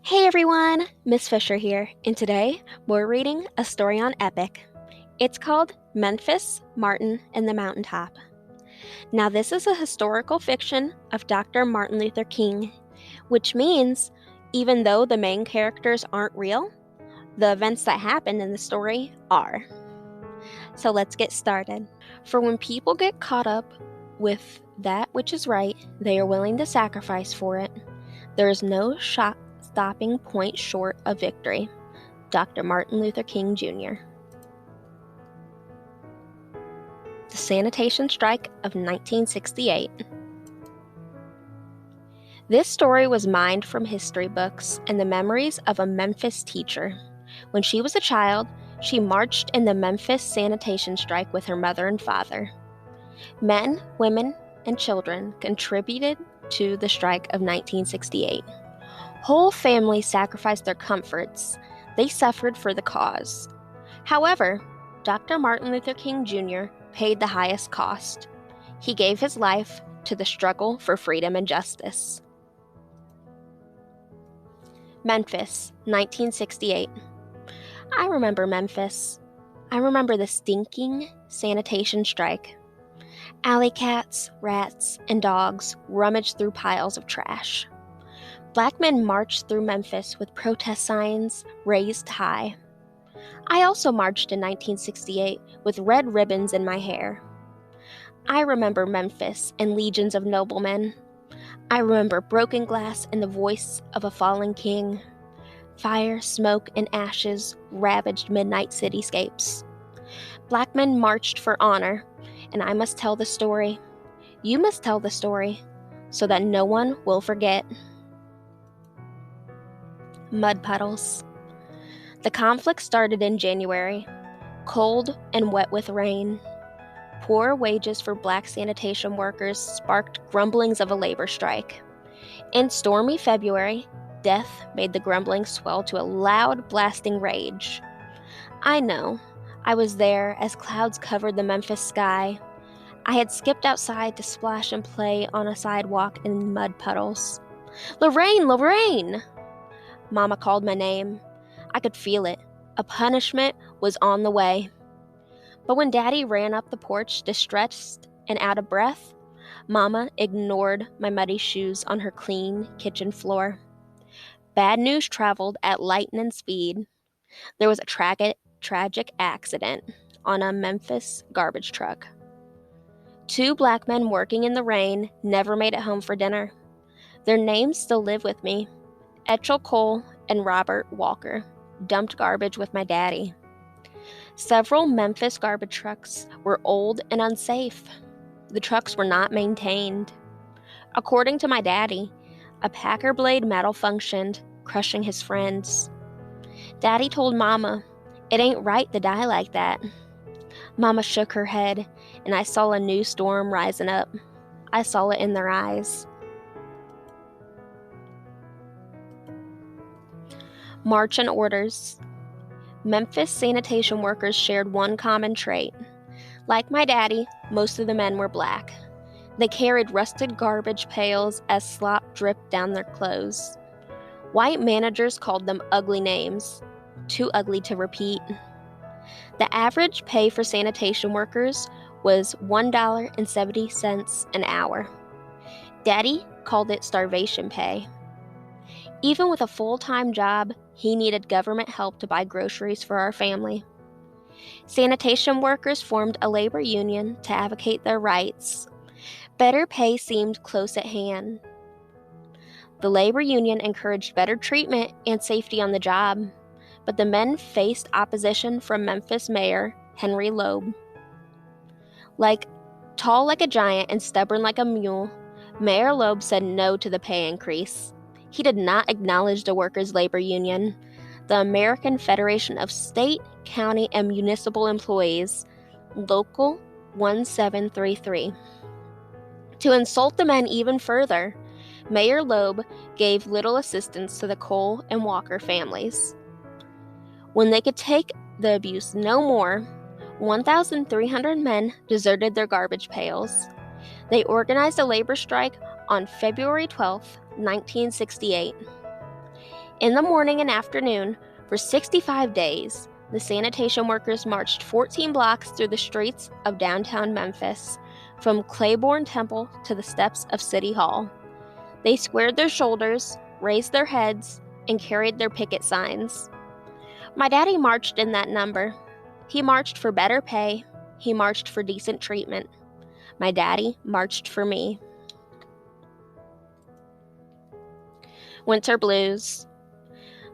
Hey everyone, Miss Fisher here, and today we're reading a story on Epic. It's called Memphis, Martin, and the Mountaintop. Now, this is a historical fiction of Dr. Martin Luther King, which means even though the main characters aren't real, the events that happened in the story are. So let's get started. For when people get caught up with that which is right, they are willing to sacrifice for it. There is no stopping point short of victory. Dr. Martin Luther King Jr. The Sanitation Strike of 1968. This story was mined from history books and the memories of a Memphis teacher. When she was a child, she marched in the Memphis Sanitation Strike with her mother and father. Men, women, and children contributed to the strike of 1968. Whole families sacrificed their comforts. They suffered for the cause. However, Dr. Martin Luther King Jr. paid the highest cost. He gave his life to the struggle for freedom and justice. Memphis, 1968. I remember Memphis. I remember the stinking sanitation strike. Alley cats, rats, and dogs rummaged through piles of trash. Black men marched through Memphis with protest signs raised high. I also marched in 1968 with red ribbons in my hair. I remember Memphis and legions of noblemen. I remember broken glass and the voice of a fallen king. Fire, smoke, and ashes ravaged midnight cityscapes. Black men marched for honor, and I must tell the story. You must tell the story, so that no one will forget. Mud puddles. The conflict started in January, cold and wet with rain. Poor wages for black sanitation workers sparked grumblings of a labor strike. In stormy February, death made the grumbling swell to a loud, blasting rage. I know. I was there as clouds covered the Memphis sky. I had skipped outside to splash and play on a sidewalk in mud puddles. Lorraine! Lorraine! Mama called my name. I could feel it. A punishment was on the way. But when Daddy ran up the porch, distressed and out of breath, Mama ignored my muddy shoes on her clean kitchen floor. Bad news traveled at lightning speed. There was a tragic accident on a Memphis garbage truck. 2 black men working in the rain never made it home for dinner. Their names still live with me. Etchel Cole and Robert Walker dumped garbage with my daddy. Several Memphis garbage trucks were old and unsafe. The trucks were not maintained. According to my daddy, a packer blade malfunctioned, crushing his friends. Daddy told Mama, "It ain't right to die like that." Mama shook her head, and I saw a new storm rising up. I saw it in their eyes. March and orders. Memphis sanitation workers shared one common trait. Like my daddy, most of the men were black. They carried rusted garbage pails as slop dripped down their clothes. White managers called them ugly names, too ugly to repeat. The average pay for sanitation workers was $1.70 an hour. Daddy called it starvation pay. Even with a full-time job, he needed government help to buy groceries for our family. Sanitation workers formed a labor union to advocate their rights. Better pay seemed close at hand. The labor union encouraged better treatment and safety on the job, but the men faced opposition from Memphis Mayor Henry Loeb. Tall like a giant and stubborn like a mule, Mayor Loeb said no to the pay increase. He did not acknowledge the workers' labor union, the American Federation of State, County, and Municipal Employees, Local 1733. To insult the men even further, Mayor Loeb gave little assistance to the Cole and Walker families. When they could take the abuse no more, 1,300 men deserted their garbage pails. They organized a labor strike on February 12, 1968. In the morning and afternoon, for 65 days, the sanitation workers marched 14 blocks through the streets of downtown Memphis, from Claiborne Temple to the steps of City Hall. They squared their shoulders, raised their heads, and carried their picket signs. My daddy marched in that number. He marched for better pay. He marched for decent treatment. My daddy marched for me. Winter blues.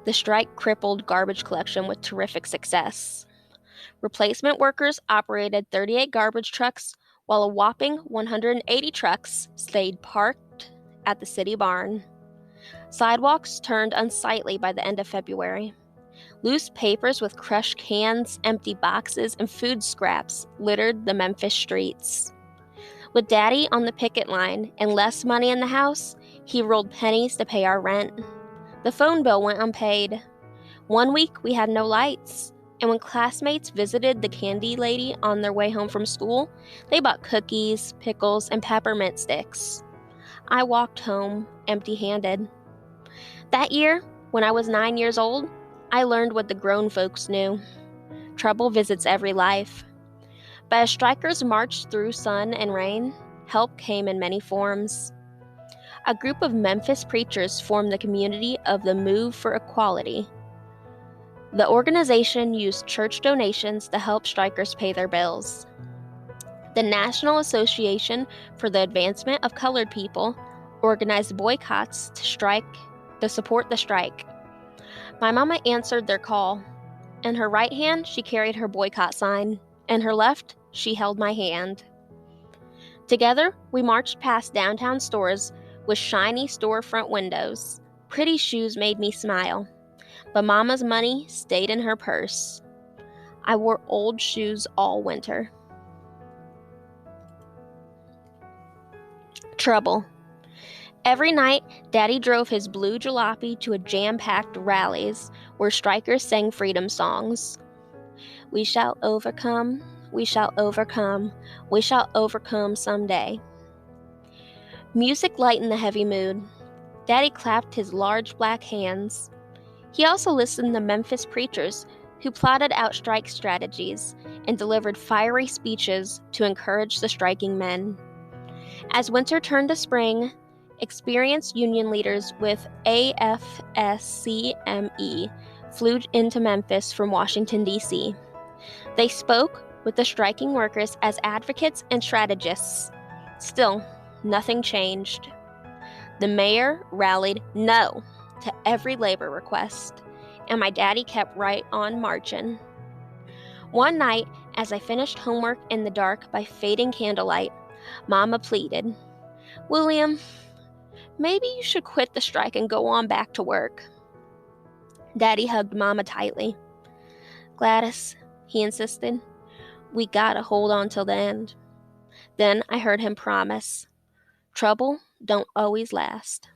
The strike crippled garbage collection with terrific success. Replacement workers operated 38 garbage trucks, while a whopping 180 trucks stayed parked at the city barn. Sidewalks turned unsightly by the end of February. Loose papers with crushed cans, empty boxes, and food scraps littered the Memphis streets. With Daddy on the picket line and less money in the house, he rolled pennies to pay our rent. The phone bill went unpaid. One week we had no lights, and when classmates visited the candy lady on their way home from school, they bought cookies, pickles, and peppermint sticks. I walked home empty-handed. That year, when I was 9 years old, I learned what the grown folks knew. Trouble visits every life. But as strikers marched through sun and rain, help came in many forms. A group of Memphis preachers formed the community of the Move for Equality. The organization used church donations to help strikers pay their bills. The National Association for the Advancement of Colored People organized boycotts to support the strike. My mama answered their call. In her right hand, she carried her boycott sign. In her left, she held my hand. Together, we marched past downtown stores with shiny storefront windows. Pretty shoes made me smile, but Mama's money stayed in her purse. I wore old shoes all winter. Trouble. Every night, Daddy drove his blue jalopy to a jam-packed rallies where strikers sang freedom songs. We shall overcome, we shall overcome, we shall overcome someday. Music lightened the heavy mood. Daddy clapped his large black hands. He also listened to Memphis preachers who plotted out strike strategies and delivered fiery speeches to encourage the striking men. As winter turned to spring, experienced union leaders with AFSCME flew into Memphis from Washington, D.C. They spoke with the striking workers as advocates and strategists. Still, nothing changed. The mayor rallied no to every labor request, and my daddy kept right on marching. One night, as I finished homework in the dark by fading candlelight, Mama pleaded, "William, maybe you should quit the strike and go on back to work." Daddy hugged Mama tightly. "Gladys," he insisted, "we gotta hold on till the end." Then I heard him promise, "Trouble don't always last."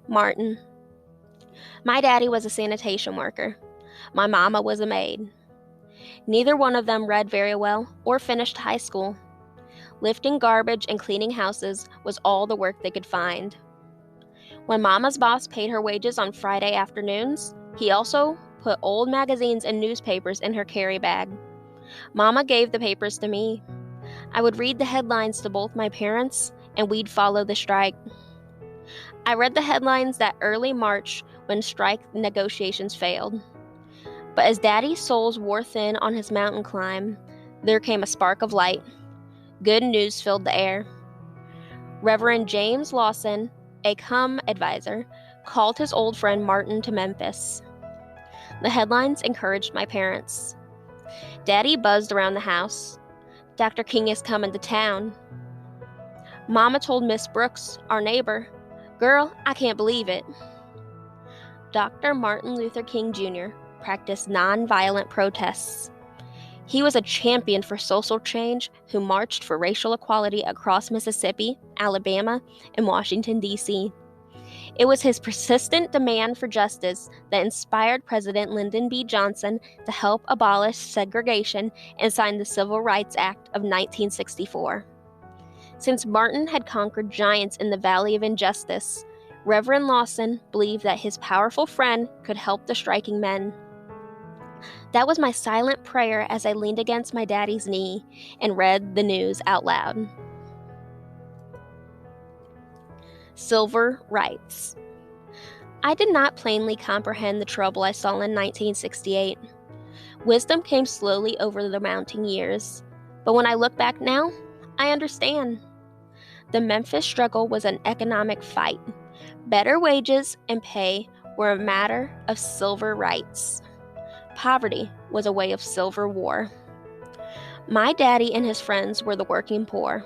Martin. My daddy was a sanitation worker. My mama was a maid. Neither one of them read very well or finished high school. Lifting garbage and cleaning houses was all the work they could find. When Mama's boss paid her wages on Friday afternoons, he also put old magazines and newspapers in her carry bag. Mama gave the papers to me. I would read the headlines to both my parents, and we'd follow the strike. I read the headlines that early March when strike negotiations failed. But as Daddy's soles wore thin on his mountain climb, there came a spark of light. Good news filled the air. Reverend James Lawson, a cum advisor, called his old friend Martin to Memphis. The headlines encouraged my parents. Daddy buzzed around the house. "Dr. King is coming to town." Mama told Miss Brooks, our neighbor, "Girl, I can't believe it." Dr. Martin Luther King Jr. practiced nonviolent protests. He was a champion for social change who marched for racial equality across Mississippi, Alabama, and Washington, D.C. It was his persistent demand for justice that inspired President Lyndon B. Johnson to help abolish segregation and sign the Civil Rights Act of 1964. Since Martin had conquered giants in the Valley of Injustice, Reverend Lawson believed that his powerful friend could help the striking men. That was my silent prayer as I leaned against my daddy's knee and read the news out loud. Civil rights. I did not plainly comprehend the trouble I saw in 1968. Wisdom came slowly over the mounting years, but when I look back now, I understand. The Memphis struggle was an economic fight. Better wages and pay were a matter of civil rights. Poverty was a way of civil war. My daddy and his friends were the working poor.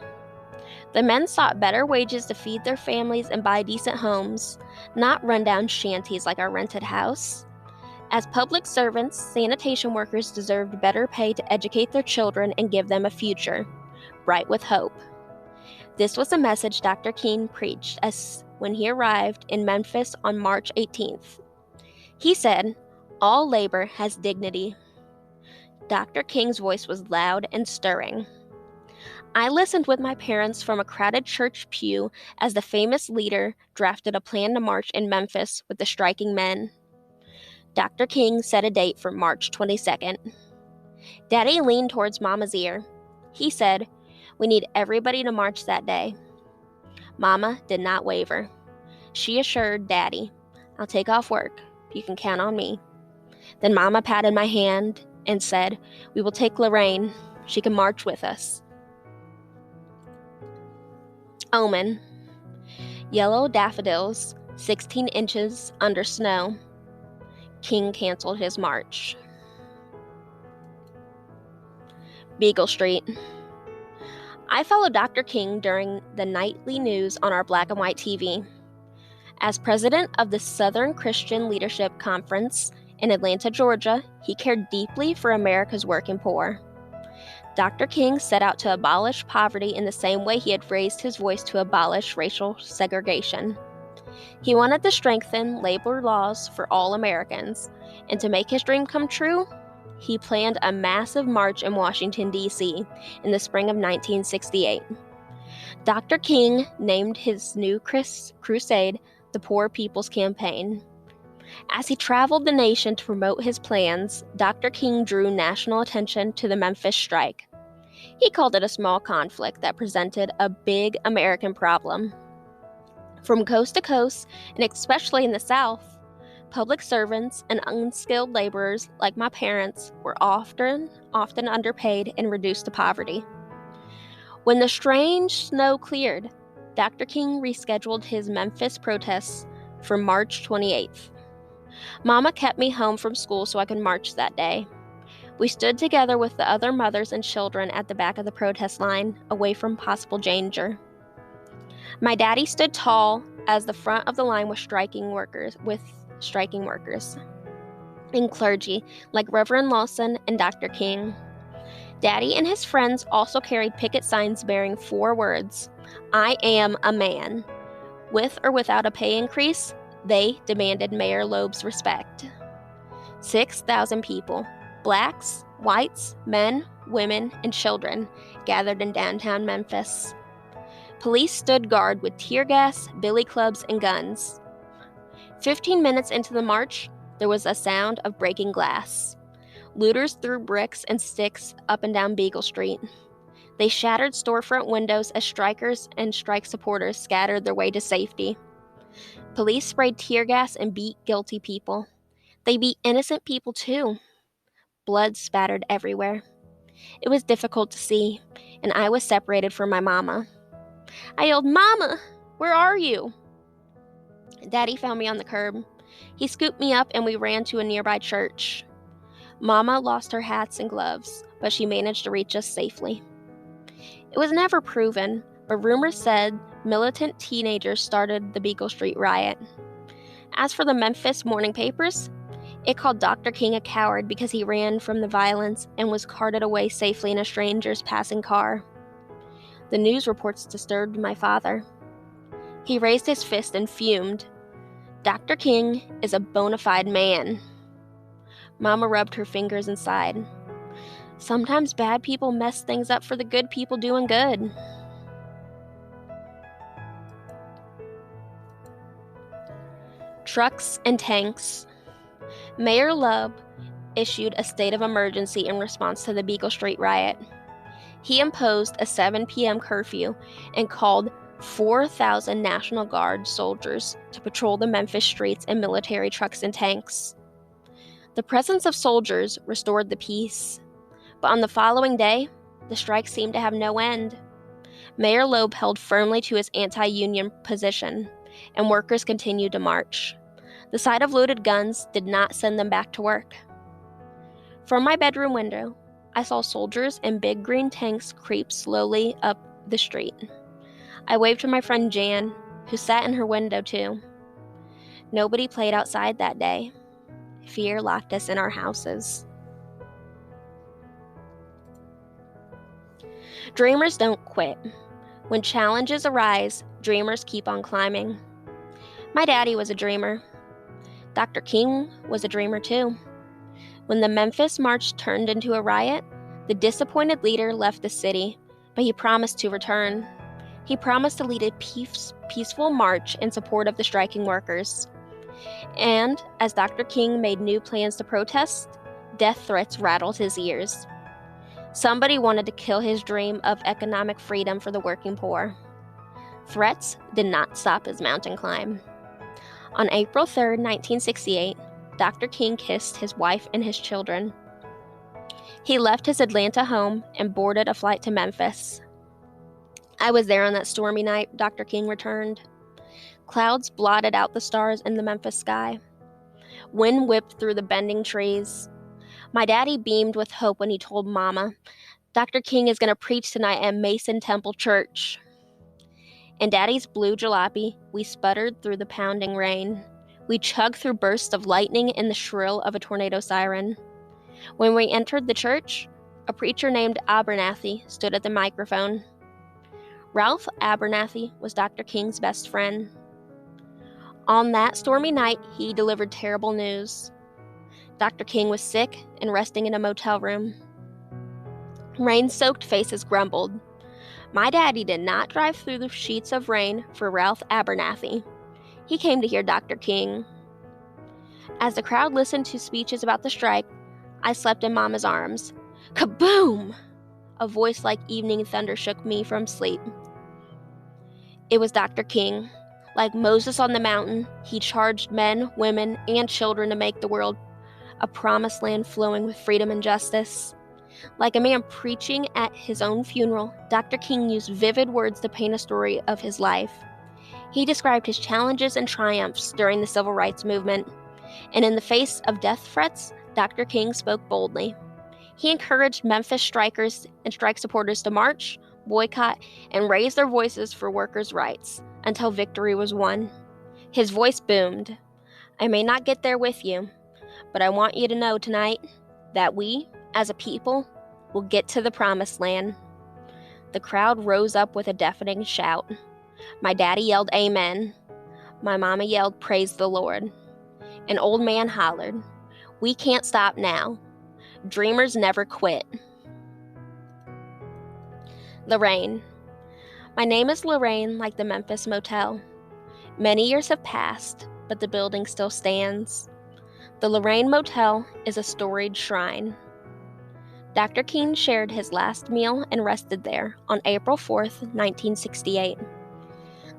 The men sought better wages to feed their families and buy decent homes, not rundown shanties like our rented house. As public servants, sanitation workers deserved better pay to educate their children and give them a future, bright with hope. This was the message Dr. King preached when he arrived in Memphis on March 18th. He said, "All labor has dignity." Dr. King's voice was loud and stirring. I listened with my parents from a crowded church pew as the famous leader drafted a plan to march in Memphis with the striking men. Dr. King set a date for March 22nd. Daddy leaned towards Mama's ear. He said, "We need everybody to march that day." Mama did not waver. She assured Daddy, "I'll take off work. You can count on me." Then Mama patted my hand and said, "We will take Lorraine. She can march with us." Omen. Yellow daffodils, 16 inches under snow. King canceled his march. Beagle Street. I followed Dr. King during the nightly news on our black and white TV. As president of the Southern Christian Leadership Conference in Atlanta, Georgia, he cared deeply for America's working poor. Dr. King set out to abolish poverty in the same way he had raised his voice to abolish racial segregation. He wanted to strengthen labor laws for all Americans, and to make his dream come true, he planned a massive march in Washington, D.C. in the spring of 1968. Dr. King named his new crusade the Poor People's Campaign. As he traveled the nation to promote his plans, Dr. King drew national attention to the Memphis strike. He called it a small conflict that presented a big American problem. From coast to coast, and especially in the South, public servants and unskilled laborers like my parents were often underpaid and reduced to poverty. When the strange snow cleared, Dr. King rescheduled his Memphis protests for March 28th. Mama kept me home from school so I could march that day. We stood together with the other mothers and children at the back of the protest line, away from possible danger. My daddy stood tall as the front of the line with striking workers, and clergy like Reverend Lawson and Dr. King. Daddy and his friends also carried picket signs bearing 4 words, "I am a man." With or without a pay increase, they demanded Mayor Loeb's respect. 6,000 people, blacks, whites, men, women, and children, gathered in downtown Memphis. Police stood guard with tear gas, billy clubs, and guns. 15 minutes into the march, there was a sound of breaking glass. Looters threw bricks and sticks up and down Beagle Street. They shattered storefront windows as strikers and strike supporters scattered their way to safety. Police sprayed tear gas and beat guilty people. They beat innocent people too. Blood spattered everywhere. It was difficult to see, and I was separated from my mama. I yelled, "Mama, where are you?" Daddy found me on the curb. He scooped me up and we ran to a nearby church. Mama lost her hats and gloves, but she managed to reach us safely. It was never proven, but rumors said militant teenagers started the Beagle Street riot. As for the Memphis morning papers, it called Dr. King a coward because he ran from the violence and was carted away safely in a stranger's passing car. The news reports disturbed my father. He raised his fist and fumed. "Dr. King is a bona fide man." Mama rubbed her fingers and sighed. Sometimes bad people mess things up for the good people doing good. Trucks and tanks. Mayor Loeb issued a state of emergency in response to the Beagle Street riot. He imposed a 7 p.m. curfew and called 4,000 National Guard soldiers to patrol the Memphis streets in military trucks and tanks. The presence of soldiers restored the peace, but on the following day, the strike seemed to have no end. Mayor Loeb held firmly to his anti-union position, and workers continued to march. The sight of loaded guns did not send them back to work. From my bedroom window, I saw soldiers in big green tanks creep slowly up the street. I waved to my friend Jan, who sat in her window too. Nobody played outside that day. Fear locked us in our houses. Dreamers don't quit. When challenges arise, dreamers keep on climbing. My daddy was a dreamer. Dr. King was a dreamer too. When the Memphis March turned into a riot, the disappointed leader left the city, but he promised to return. He promised to lead a peaceful march in support of the striking workers. And as Dr. King made new plans to protest, death threats rattled his ears. Somebody wanted to kill his dream of economic freedom for the working poor. Threats did not stop his mountain climb. On April 3, 1968, Dr. King kissed his wife and his children. He left his Atlanta home and boarded a flight to Memphis. I was there on that stormy night Dr. King returned. Clouds blotted out the stars in the Memphis sky. Wind whipped through the bending trees. My daddy beamed with hope when he told Mama, "Dr. King is going to preach tonight at Mason Temple Church." In Daddy's blue jalopy, we sputtered through the pounding rain. We chugged through bursts of lightning and the shrill of a tornado siren. When we entered the church, a preacher named Abernathy stood at the microphone. Ralph Abernathy was Dr. King's best friend. On that stormy night, he delivered terrible news. Dr. King was sick and resting in a motel room. Rain-soaked faces grumbled. My daddy did not drive through the sheets of rain for Ralph Abernathy. He came to hear Dr. King. As the crowd listened to speeches about the strike, I slept in Mama's arms. Kaboom! A voice like evening thunder shook me from sleep. It was Dr. King. Like Moses on the mountain, he charged men, women, and children to make the world a promised land flowing with freedom and justice. Like a man preaching at his own funeral, Dr. King used vivid words to paint a story of his life. He described his challenges and triumphs during the civil rights movement, and in the face of death threats, Dr. King spoke boldly. He encouraged Memphis strikers and strike supporters to march, boycott, and raise their voices for workers' rights until victory was won. His voice boomed. I may not get there with you, but I want you to know tonight that we, as a people, will get to the promised land. The crowd rose up with a deafening shout. My daddy yelled, "Amen." My mama yelled, "Praise the Lord." An old man hollered, "We can't stop now. Dreamers never quit." Lorraine. My name is Lorraine, like the Memphis Motel. Many years have passed, but the building still stands. The Lorraine Motel is a storied shrine. Dr. King shared his last meal and rested there on April 4th, 1968.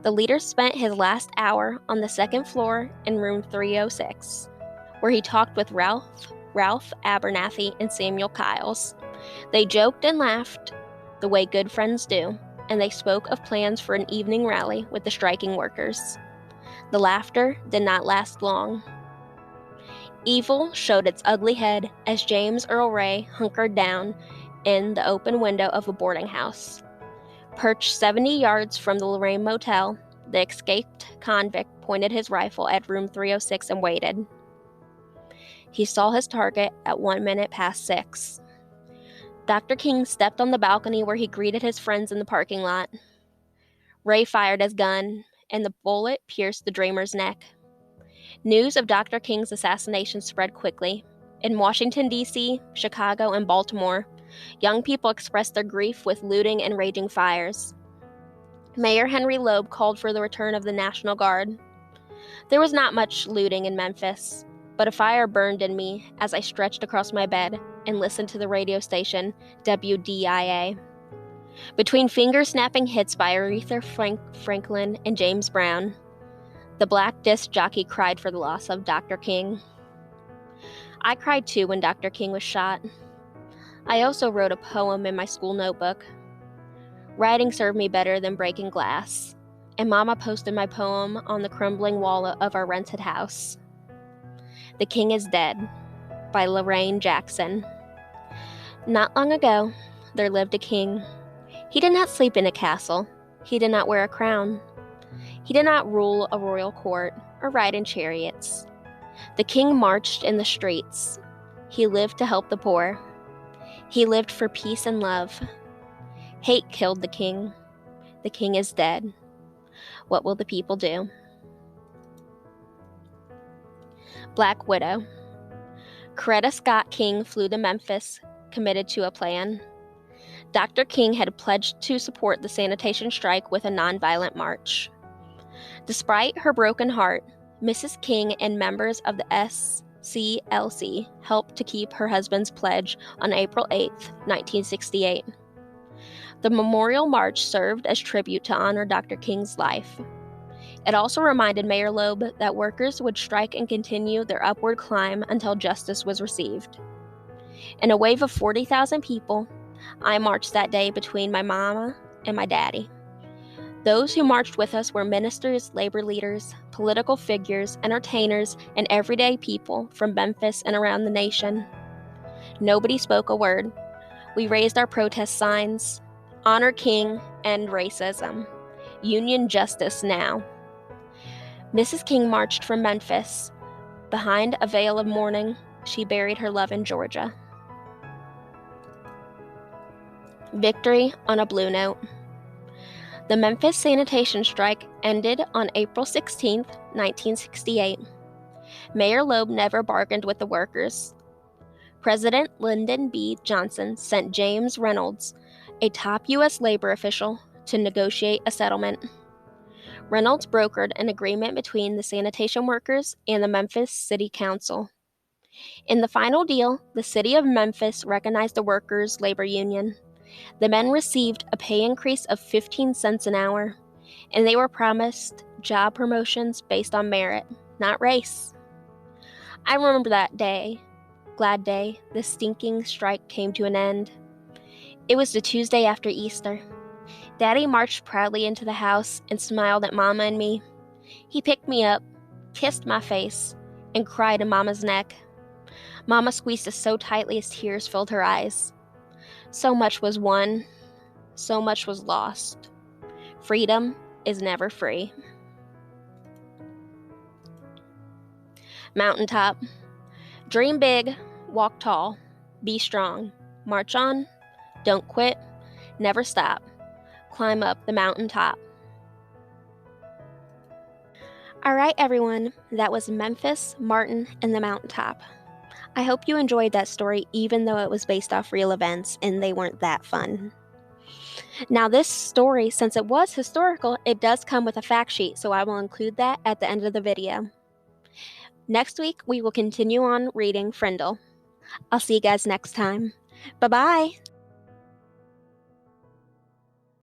The leader spent his last hour on the second floor in room 306, where he talked with Ralph Abernathy and Samuel Kiles. They joked and laughed the way good friends do, and they spoke of plans for an evening rally with the striking workers. The laughter did not last long. Evil showed its ugly head as James Earl Ray hunkered down in the open window of a boarding house. Perched 70 yards from the Lorraine Motel, the escaped convict pointed his rifle at room 306 and waited. He saw his target at 1 minute past 6. Dr. King stepped on the balcony where he greeted his friends in the parking lot. Ray fired his gun, and the bullet pierced the dreamer's neck. News of Dr. King's assassination spread quickly. In Washington, D.C., Chicago, and Baltimore, young people expressed their grief with looting and raging fires. Mayor Henry Loeb called for the return of the National Guard. There was not much looting in Memphis, but a fire burned in me as I stretched across my bed and listened to the radio station WDIA. Between finger-snapping hits by Aretha Franklin and James Brown, the black disc jockey cried for the loss of Dr. King. I cried too when Dr. King was shot. I also wrote a poem in my school notebook. Writing served me better than breaking glass, and Mama posted my poem on the crumbling wall of our rented house. The King is Dead by Lorraine Jackson. Not long ago, there lived a king. He did not sleep in a castle. He did not wear a crown. He did not rule a royal court or ride in chariots. The king marched in the streets. He lived to help the poor. He lived for peace and love. Hate killed the king. The king is dead. What will the people do? Black Widow. Coretta Scott King flew to Memphis, committed to a plan. Dr. King had pledged to support the sanitation strike with a nonviolent march. Despite her broken heart, Mrs. King and members of the SCLC helped to keep her husband's pledge on April 8, 1968. The Memorial March served as tribute to honor Dr. King's life. It also reminded Mayor Loeb that workers would strike and continue their upward climb until justice was received. In a wave of 40,000 people, I marched that day between my mama and my daddy. Those who marched with us were ministers, labor leaders, political figures, entertainers, and everyday people from Memphis and around the nation. Nobody spoke a word. We raised our protest signs: Honor King, End Racism, Union Justice Now. Mrs. King marched from Memphis. Behind a veil of mourning, she buried her love in Georgia. Victory on a blue note. The Memphis Sanitation Strike ended on April 16, 1968. Mayor Loeb never bargained with the workers. President Lyndon B. Johnson sent James Reynolds, a top U.S. labor official, to negotiate a settlement. Reynolds brokered an agreement between the sanitation workers and the Memphis City Council. In the final deal, the city of Memphis recognized the workers' labor union. The men received a pay increase of 15 cents an hour, and they were promised job promotions based on merit, not race. I remember that day, glad day, the stinking strike came to an end. It was the Tuesday after Easter. Daddy marched proudly into the house and smiled at Mama and me. He picked me up, kissed my face, and cried in Mama's neck. Mama squeezed us so tightly as tears filled her eyes. So much was won, so much was lost. Freedom is never free. Mountaintop. Dream big, walk tall, be strong, march on, don't quit, never stop, climb up the mountaintop. All right, everyone, that was Memphis, Martin, and the Mountaintop. I hope you enjoyed that story, even though it was based off real events and they weren't that fun. Now, this story, since it was historical, it does come with a fact sheet, so I will include that at the end of the video. Next week, we will continue on reading Frindle. I'll see you guys next time. Bye-bye!